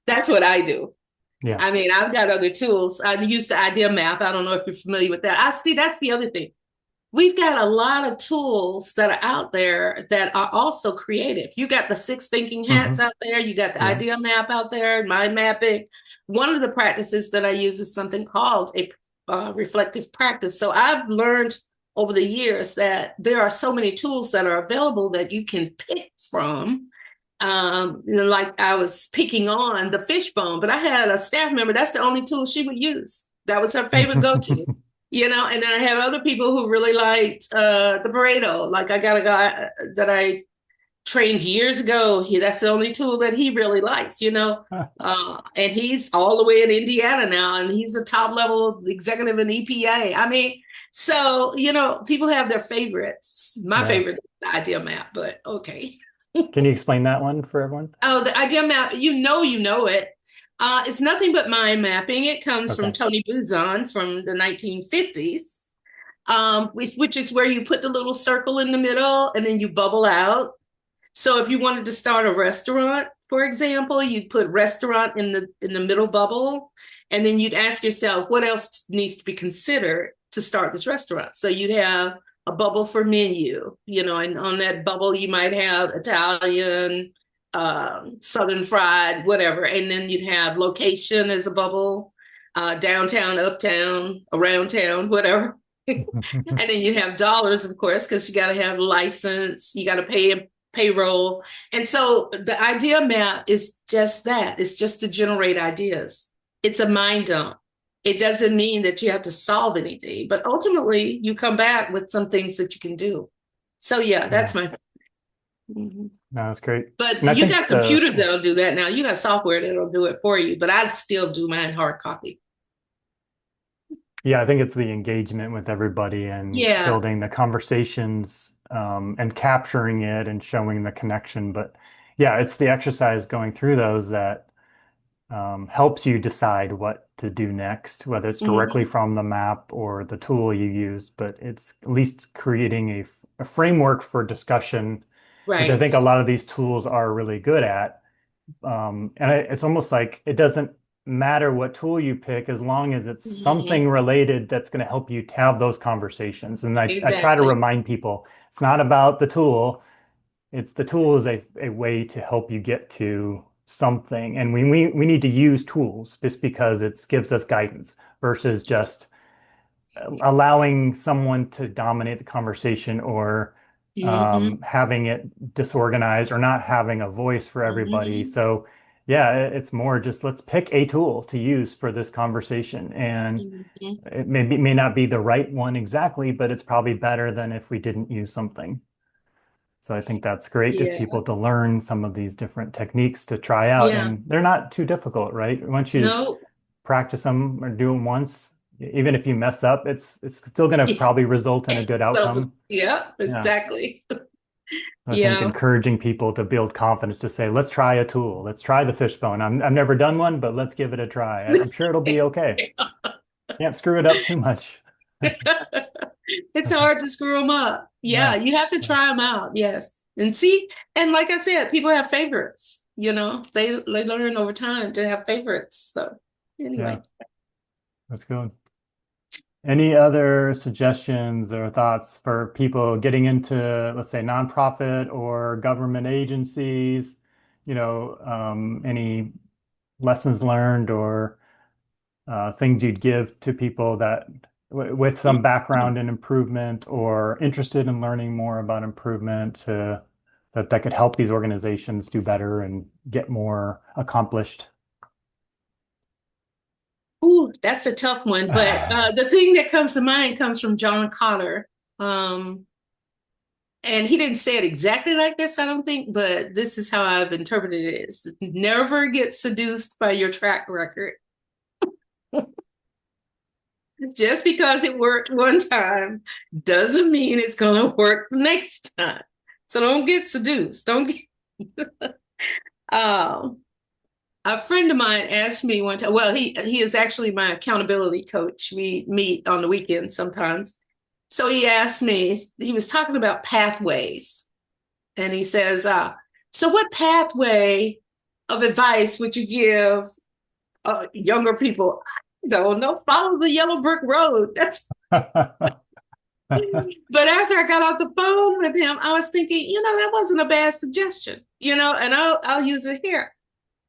That's what I do. Yeah. I mean, I've got other tools. I use the idea map. I don't know if you're familiar with that. I see that's the other thing. We've got a lot of tools that are out there that are also creative. You got the 6 thinking hats Hmm. out there. You got the Yeah. idea map out there, mind mapping. One of the practices that I use is something called a reflective practice. So I've learned over the years that there are so many tools that are available that you can pick from. Like I was picking on the fishbone, but I had a staff member, that's the only tool she would use. That was her favorite go-to. And then I have other people who really liked the Pareto. Like I got a guy that I trained years ago. That's the only tool that he really likes. And he's all the way in Indiana now, and he's a top level executive in EPA. I mean, so, people have their favorites. My Yeah. favorite is the idea map, but okay. Can you explain that one for everyone? Oh, the idea map, you know it. It's nothing but mind mapping. It comes from Okay. Tony Buzan from the 1950s, which is where you put the little circle in the middle and then you bubble out. So if you wanted to start a restaurant, for example, you'd put restaurant in the middle bubble, and then you'd ask yourself what else needs to be considered to start this restaurant. So you'd have a bubble for menu, and on that bubble you might have Italian, Southern fried, whatever, and then you'd have location as a bubble, downtown, uptown, around town, whatever. And then you have dollars, of course, because you got to have license, you got to pay a payroll. And so the idea map is just that. It's just to generate ideas. It's a mind dump. It doesn't mean that you have to solve anything, but ultimately you come back with some things that you can do. So yeah, Yeah. that's my. Mhm. No, that's great. But And I you think got computers that'll do that now. You got software that'll do it for you, but I'd still do mine hard copy. yeah, I think it's the engagement with everybody and Yeah, building the conversations and capturing it and showing the connection. But yeah, it's the exercise going through those that helps you decide what to do next, whether it's directly hmm, from the map or the tool you use. But it's at least creating a framework for discussion, which I right. think a lot of these tools are really good at. It's almost like it doesn't matter what tool you pick as long as it's Hmm. something related that's going to help you have those conversations. And I try to Exactly. remind people it's not about the tool. It's the tool is a way to help you get to something. And we need to use tools just because it gives us guidance versus just allowing someone to dominate the conversation or Hmm. having it disorganized or not having a voice for everybody. Hmm. So, yeah, it's more just let's pick a tool to use for this conversation. And Hmm. it may not be the right one exactly, but it's probably better than if we didn't use something. So I think that's great to Yeah. people to learn some of these different techniques to try out. Yeah. And they're not too difficult, right? Once you No. practice them or do them once, even if you mess up, it's still going to Yeah. probably result in a good So, outcome. yeah, Yeah. exactly. I think Yeah. encouraging people to build confidence to say, let's try a tool. Let's try the fishbone. I've never done one, but let's give it a try. I'm sure it'll be okay. Can't screw it up too much. It's hard to screw them up. Yeah, Yeah. you have to try them out. Yes. And see, and like I said, people have favorites, they learn over time to have favorites. So Yeah. anyway. That's good. Any other suggestions or thoughts for people getting into, let's say, nonprofit or government agencies? Any lessons learned or things you'd give to people that with some background in improvement or interested in learning more about improvement that could help these organizations do better and get more accomplished? Ooh, that's a tough one. But the thing that comes to mind comes from John Cotter. Um, and he didn't say it exactly like this, I don't think, but this is how I've interpreted it. It's never get seduced by your track record. Just because it worked one time doesn't mean it's going to work the next time. So don't get seduced. Don't get. Um, a friend of mine asked me one time. Well, he is actually my accountability coach. We meet on the weekends sometimes. So he asked me. He was talking about pathways, and he says, "So what pathway of advice would you give younger people?" I don't know. Follow the yellow brick road. That's But after I got off the phone with him, I was thinking, that wasn't a bad suggestion, and I'll use it here.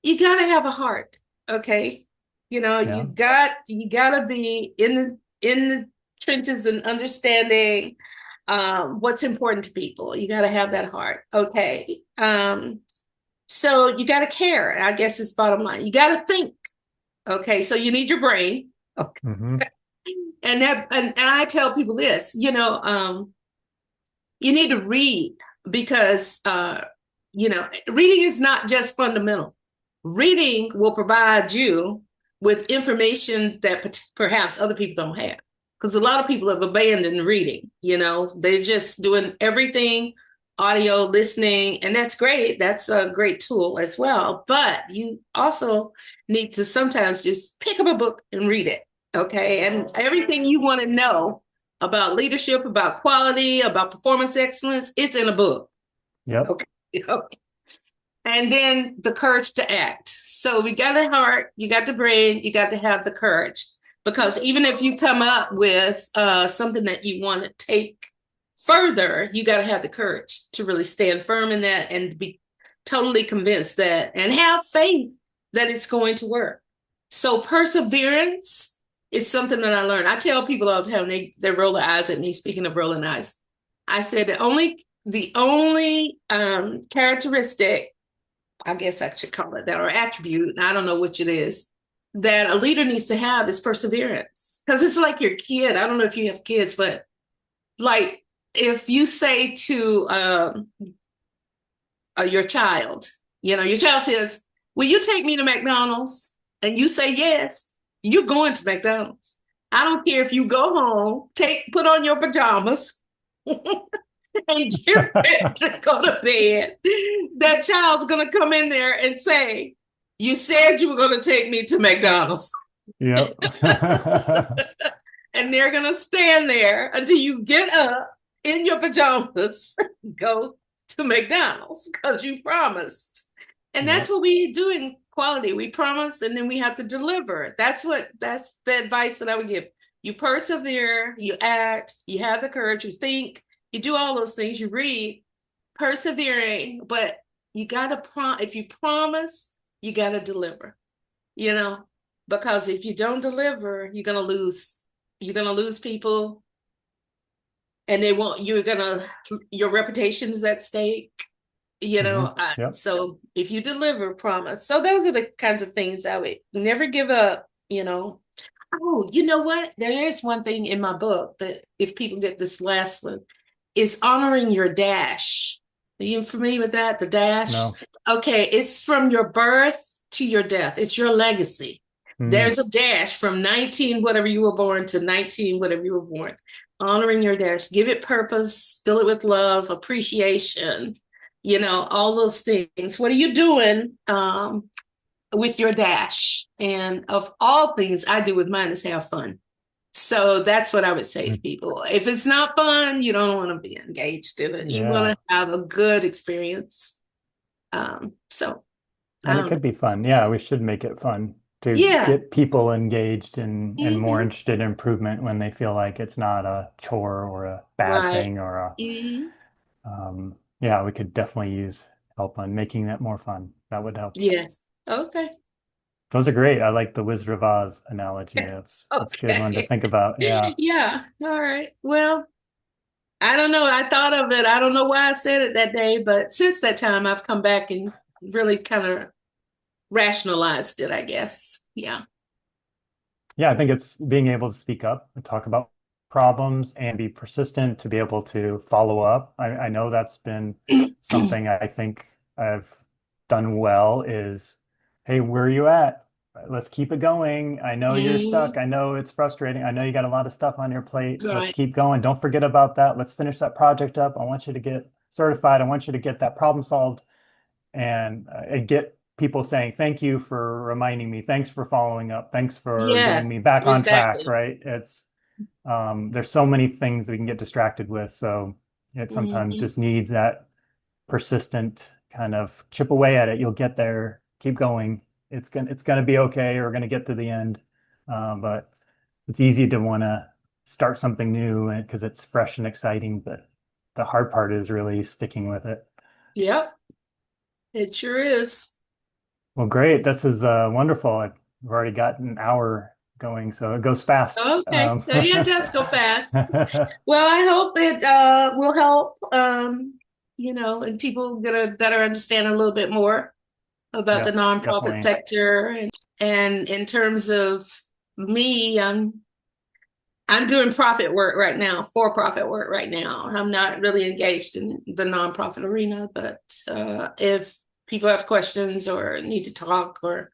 You got to have a heart, okay? Yeah. You got to be in the trenches and understanding what's important to people. You got to have that heart, okay? So you got to care. I guess it's bottom line. You got to think, okay? So you need your brain, okay? Hmm. And I tell people this, you need to read because reading is not just fundamental. Reading will provide you with information that perhaps other people don't have, because a lot of people have abandoned reading. They're just doing everything audio listening, and that's great. That's a great tool as well, but you also need to sometimes just pick up a book and read it. Okay, and everything you want to know about leadership, about quality, about performance excellence, it's in a book. Yep. Okay. And then the courage to act. So we got the heart, you got the brain, you got to have the courage. Because even if you come up with something that you want to take further, you got to have the courage to really stand firm in that and be totally convinced that, and have faith that it's going to work. So perseverance is something that I learned. I tell people all the time, they roll their eyes at me. Speaking of rolling eyes, I said the only characteristic, I guess I should call it that, or attribute, I don't know which it is, that a leader needs to have is perseverance. Because it's like your kid. I don't know if you have kids, but like if you say to your child, your child says, "Will you take me to McDonald's?" And you say yes, you're going to McDonald's. I don't care if you go home, put on your pajamas, and get ready to go to bed. That child's going to come in there and say, "You said you were going to take me to McDonald's." Yep. And they're going to stand there until you get up in your pajamas, go to McDonald's because you promised. And that's Yep. what we do in quality. We promise and then we have to deliver. That's the advice that I would give. You persevere, you act, you have the courage, you think, you do all those things, you read, persevering, but you got to if you promise, you got to deliver, you know, because if you don't deliver, you're going to lose people, and they won't, your reputation is at stake, Hmm. Yep. so if you deliver promise. So those are the kinds of things I would never give up. Oh, you know what? There is one thing in my book that if people get this last one, is honoring your dash. Are you familiar with that? The dash? No. Okay, it's from your birth to your death. It's your legacy. Mm, There's a dash from 19, whatever you were born, to 19, whatever you were born. Honoring your dash, give it purpose, fill it with love, appreciation, all those things. What are you doing with your dash? And of all things I do with mine is have fun. So that's what I would say to people. If it's not fun, you don't want to be engaged in it. You want yeah. to have a good experience. So I And it don't know. could be fun. Yeah, we should make it fun to Yeah. get people engaged and more Hmm. interested in improvement when they feel like it's not a chore or a bad Right. thing or a Hmm. yeah, we could definitely use help on making that more fun. That would help. Yes. Okay. Those are great. I like the Wizard of Oz analogy. That's a good one to Okay. think about. Yeah. Yeah. All right. Well, I don't know. I thought of it. I don't know why I said it that day, but since that time, I've come back and really kind of rationalized it, I guess. Yeah. Yeah, I think it's being able to speak up and talk about problems and be persistent to be able to follow up. I know that's been something I think I've done well is, hey, where are you at? Let's keep it going. I know you're stuck. Mm, I know it's frustrating. I know you got a lot of stuff on your plate. Let's right. keep going. Don't forget about that. Let's finish that project up. I want you to get certified. I want you to get that problem solved and get people saying thank you for reminding me, thanks for following up, thanks for getting Yes, me back on track, exactly. right? It's there's so many things that we can get distracted with, so it sometimes Hmm. just needs that persistent kind of chip away at it. You'll get there, keep going. It's gonna be okay. We're gonna get to the end, but it's easy to want to start something new because it's fresh and exciting, but the hard part is really sticking with it. Yep, it sure is. Well, great. This is wonderful. We've already got an hour going, so it goes fast. Okay. Yeah, it does go fast. Well, I hope it will help, and people get a better understanding a little bit more about the Yes, nonprofit definitely. sector. And in terms of me, I'm doing profit work right now, for-profit work right now. I'm not really engaged in the nonprofit arena, but if people have questions or need to talk or,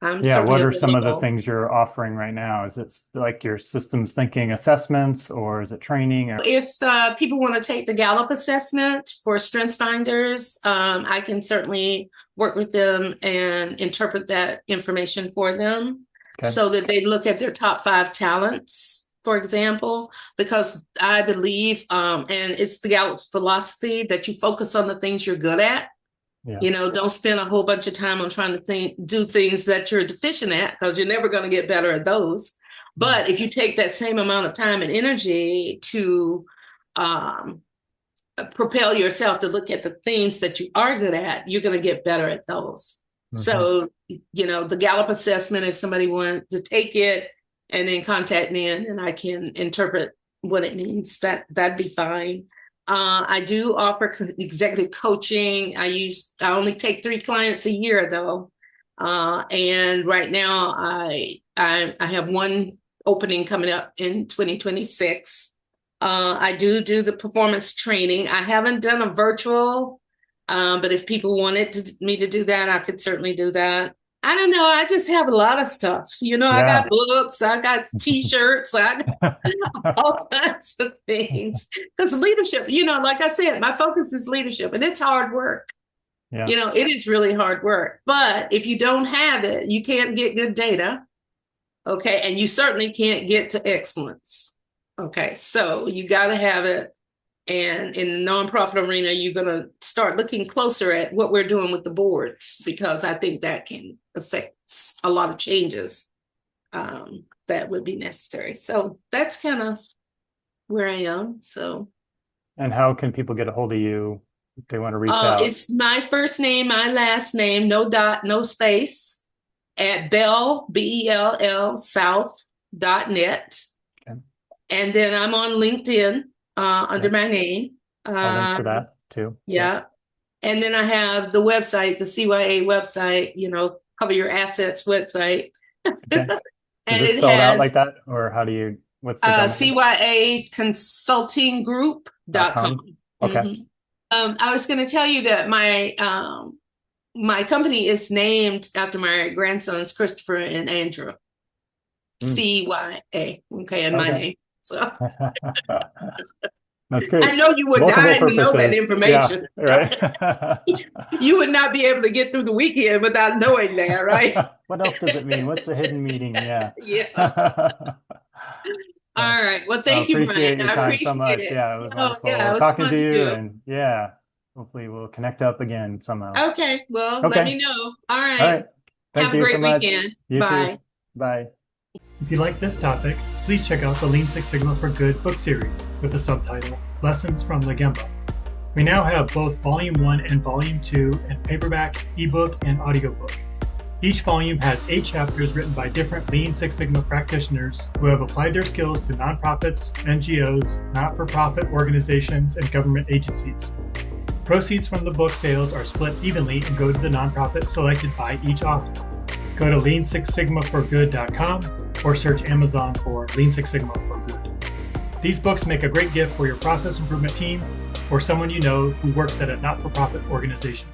I'm Yeah, certainly what are some of the available. things you're offering right now? Is it like your systems thinking assessments or is it training? Or If people want to take the Gallup assessment for strengths finders, I can certainly work with them and interpret that information for them okay. so that they look at their top 5 talents, for example, because I believe, and it's the Gallup's philosophy that you focus on the things you're good at. Yeah. Don't spend a whole bunch of time on trying to do things that you're deficient at because you're never going to get better at those. Mm. But if you take that same amount of time and energy to um, propel yourself to look at the things that you are good at, you're going to get better at those. Hmm. So, the Gallup assessment, if somebody wanted to take it and then contact me and I can interpret what it means, that'd be fine. I do offer executive coaching. I only take 3 clients a year though. And right now I have one opening coming up in 2026. I do the performance training. I haven't done a virtual, but if people wanted me to do that, I could certainly do that. I don't know. I just have a lot of stuff. I got Yeah. books, I got t-shirts, I got all kinds of things. Because leadership, like I said, my focus is leadership and it's hard work. Yeah. It is really hard work. But if you don't have it, you can't get good data. Okay. And you certainly can't get to excellence. Okay. So you got to have it. And in the nonprofit arena, you're going to start looking closer at what we're doing with the boards, because I think that can affect a lot of changes that would be necessary. So that's kind of where I am. So And how can people get a hold of you if they want to reach out? it's my first name, my last name, no dot, no space, at Bell, South.net. Okay. And then I'm on LinkedIn under Yep. my name. I'll link to Um, that too. Yep. yeah. And then I have the website, the CYA website, cover your assets website. Okay. Is And this it spelled out has like that, or what's the domain? CYA consulting .com. group.com. Okay. I was going to tell you that my company is named after my grandsons, Christopher and Andrew. Mm. CYA. Okay, and my Okay. name. So That's great. I know you would Multiple die to know that purposes. Yeah, information. right. You would not be able to get through the weekend without knowing that, right? What else does it mean? What's the hidden meaning? Yeah. Yeah. Well, All right. Well, I thank you, appreciate Brian. your I time so appreciate much. it. Yeah, it was Oh, yeah, wonderful it was talking to fun to you, do. and yeah, hopefully we'll connect up again somehow. Okay. Well, let Okay. me know. All All right. right. Thank Have a you so great much. weekend. You too. Bye. Bye. If you like this topic, please check out the Lean Six Sigma for Good book series with the subtitle Lessons from the Gemba. We now have both Volume 1 and Volume 2 in paperback, ebook, and audiobook. Each volume has 8 chapters written by different Lean Six Sigma practitioners who have applied their skills to nonprofits, NGOs, not-for-profit organizations, and government agencies. Proceeds from the book sales are split evenly and go to the nonprofit selected by each author. Go to lean6sigmaforgood.com or search Amazon for Lean Six Sigma for Good. These books make a great gift for your process improvement team or someone you know who works at a not-for-profit organization.